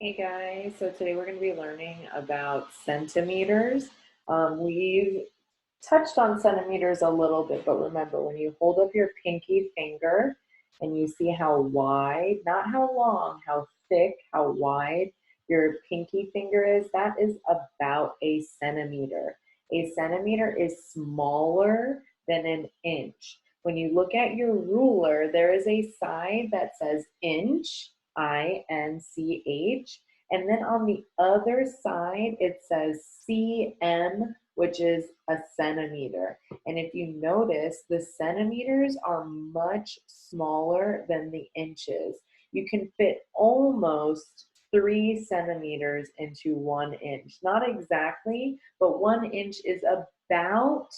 Hey guys, so today we're going to be learning about centimeters. We've touched on centimeters a little bit, but remember when you hold up your pinky finger and you see how wide, not how long, how thick, how wide your pinky finger is, that is about a centimeter. A centimeter is smaller than an inch. When you look at your ruler, there is a side that says inch, INCH, and then on the other side it says cm, which is a centimeter. And if you notice, the centimeters are much smaller than the inches. You can fit almost 3 centimeters into 1 inch. Not exactly, but 1 inch is about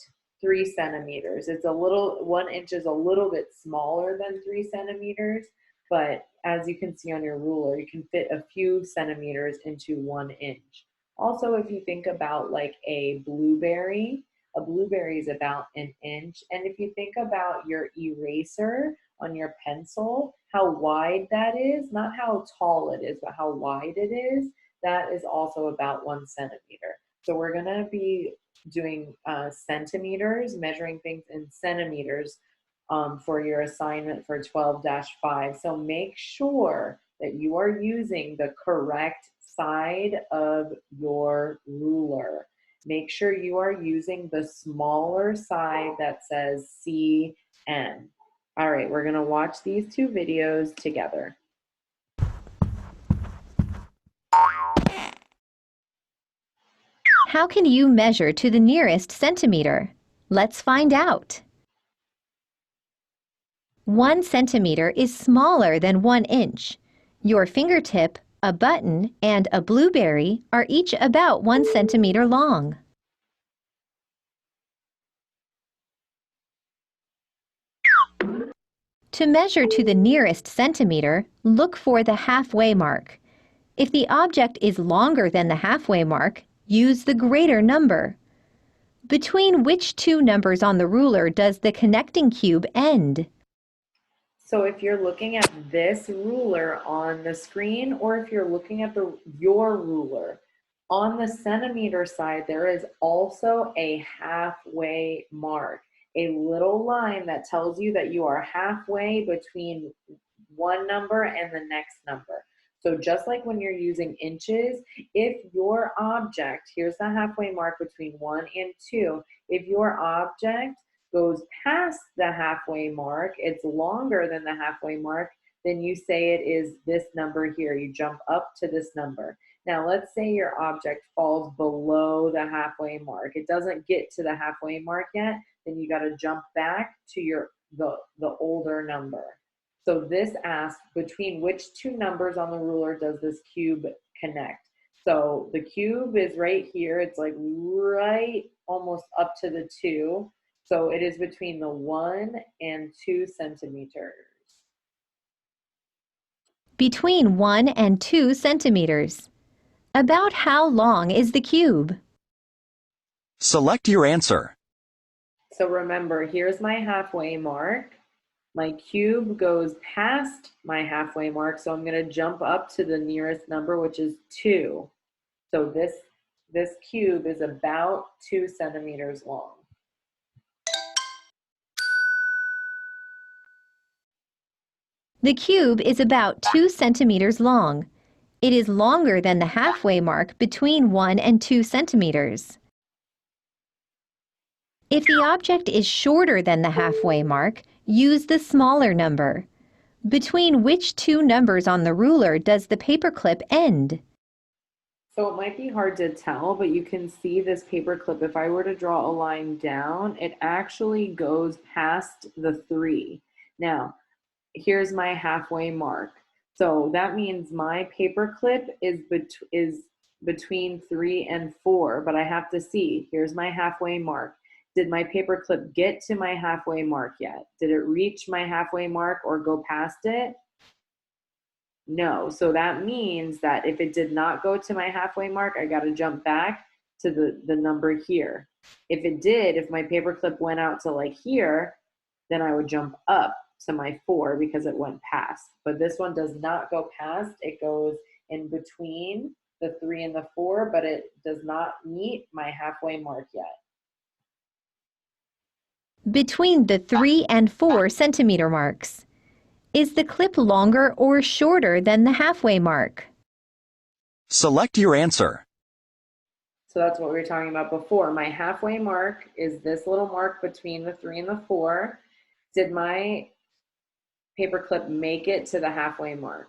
3 centimeters. It's a little, 1 inch is a little bit smaller than 3 centimeters, but as you can see on your ruler, you can fit a few centimeters into 1 inch. Also, if you think about like a blueberry is about an inch. And if you think about your eraser on your pencil, how wide that is, not how tall it is, but how wide it is, that is also about 1 centimeter. So we're gonna be doing centimeters, measuring things in centimeters for your assignment for 12-5. So make sure that you are using the correct side of your ruler. Make sure you are using the smaller side that says CM. All right, we're gonna watch these two videos together. How can you measure to the nearest centimeter? Let's find out. 1 centimeter is smaller than 1 inch. Your fingertip, a button, and a blueberry are each about 1 centimeter long. To measure to the nearest centimeter, look for the halfway mark. If the object is longer than the halfway mark, use the greater number. Between which two numbers on the ruler does the connecting cube end? So if you're looking at this ruler on the screen, or if you're looking at your ruler, on the centimeter side, there is also a halfway mark, a little line that tells you that you are halfway between one number and the next number. So just like when you're using inches, if your object, here's the halfway mark between 1 and 2, if your object goes past the halfway mark, it's longer than the halfway mark, then you say it is this number here. You jump up to this number. Now, let's say your object falls below the halfway mark. It doesn't get to the halfway mark yet, then you got to jump back to the older number. So this asks, between which two numbers on the ruler does this cube connect? So the cube is right here. It's like right almost up to the 2. So it is between the 1 and 2 centimeters. Between 1 and 2 centimeters. About how long is the cube? Select your answer. So remember, here's my halfway mark. My cube goes past my halfway mark, so I'm going to jump up to the nearest number, which is 2. So this cube is about 2 centimeters long. The cube is about 2 centimeters long. It is longer than the halfway mark between 1 and 2 centimeters. If the object is shorter than the halfway mark, use the smaller number. Between which two numbers on the ruler does the paperclip end? So it might be hard to tell, but you can see this paper clip. If I were to draw a line down, it actually goes past the 3. Now, here's my halfway mark. So that means my paper clip is between 3 and 4, but I have to see, here's my halfway mark. Did my paper clip get to my halfway mark yet? Did it reach my halfway mark or go past it? No. So that means that if it did not go to my halfway mark, I got to jump back to the number here. If it did, if my paper clip went out to like here, then I would jump up to my 4 because it went past. But this one does not go past, it goes in between the 3 and the 4, but it does not meet my halfway mark yet. Between the 3 and 4 centimeter marks. Is the clip longer or shorter than the halfway mark? Select your answer. So that's what we were talking about before. My halfway mark is this little mark between the 3 and the 4. Did my paper clip make it to the halfway mark?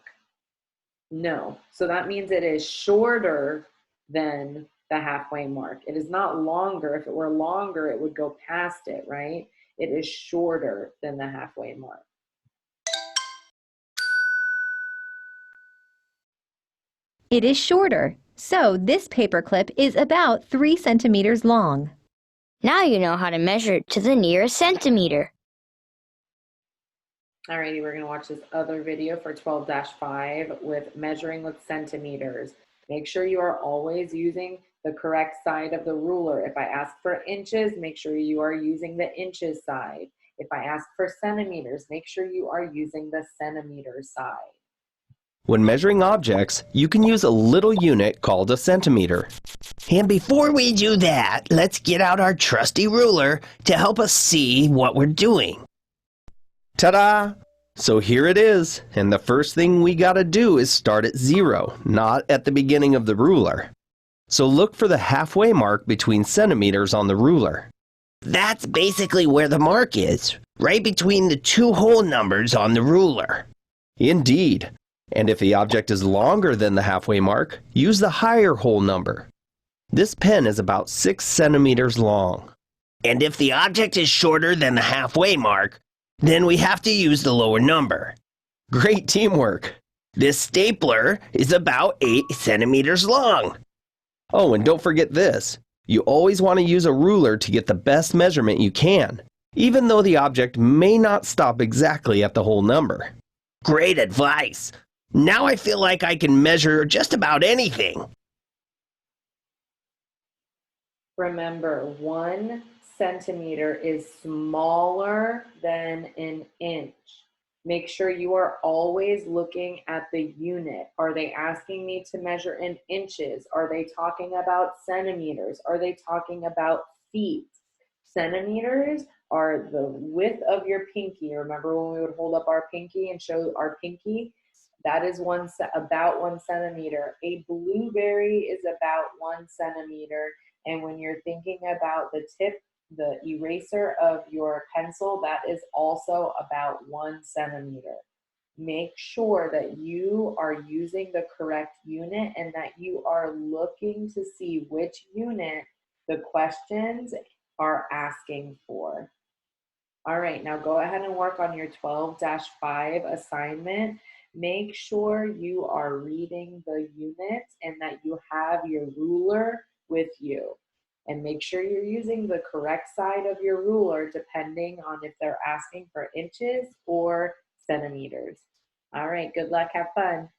No. So that means it is shorter than the halfway mark. It is not longer. If it were longer, it would go past it, right? It is shorter than the halfway mark. It is shorter, so this paper clip is about 3 centimeters long. Now you know how to measure it to the nearest centimeter. Alrighty, we're going to watch this other video for 12-5 with measuring with centimeters. Make sure you are always using the correct side of the ruler. If I ask for inches, make sure you are using the inches side. If I ask for centimeters, make sure you are using the centimeter side. When measuring objects, you can use a little unit called a centimeter. And before we do that, let's get out our trusty ruler to help us see what we're doing. Ta-da! So here it is, and the first thing we gotta do is start at 0, not at the beginning of the ruler. So look for the halfway mark between centimeters on the ruler. That's basically where the mark is, right between the two whole numbers on the ruler. Indeed. And if the object is longer than the halfway mark, use the higher whole number. This pen is about 6 centimeters long. And if the object is shorter than the halfway mark, then we have to use the lower number. Great teamwork! This stapler is about 8 centimeters long. Oh, and don't forget this. You always want to use a ruler to get the best measurement you can, even though the object may not stop exactly at the whole number. Great advice! Now I feel like I can measure just about anything. Remember, 1 centimeter is smaller than an inch. Make sure you are always looking at the unit. Are they asking me to measure in inches? Are they talking about centimeters? Are they talking about feet? Centimeters are the width of your pinky. Remember when we would hold up our pinky and show our pinky? That is about 1 centimeter. A blueberry is about 1 centimeter. And when you're thinking about the tip, the eraser of your pencil, that is also about 1 centimeter. Make sure that you are using the correct unit and that you are looking to see which unit the questions are asking for. All right, now go ahead and work on your 12-5 assignment. Make sure you are reading the units and that you have your ruler with you. And make sure you're using the correct side of your ruler depending on if they're asking for inches or centimeters. All right, good luck, have fun.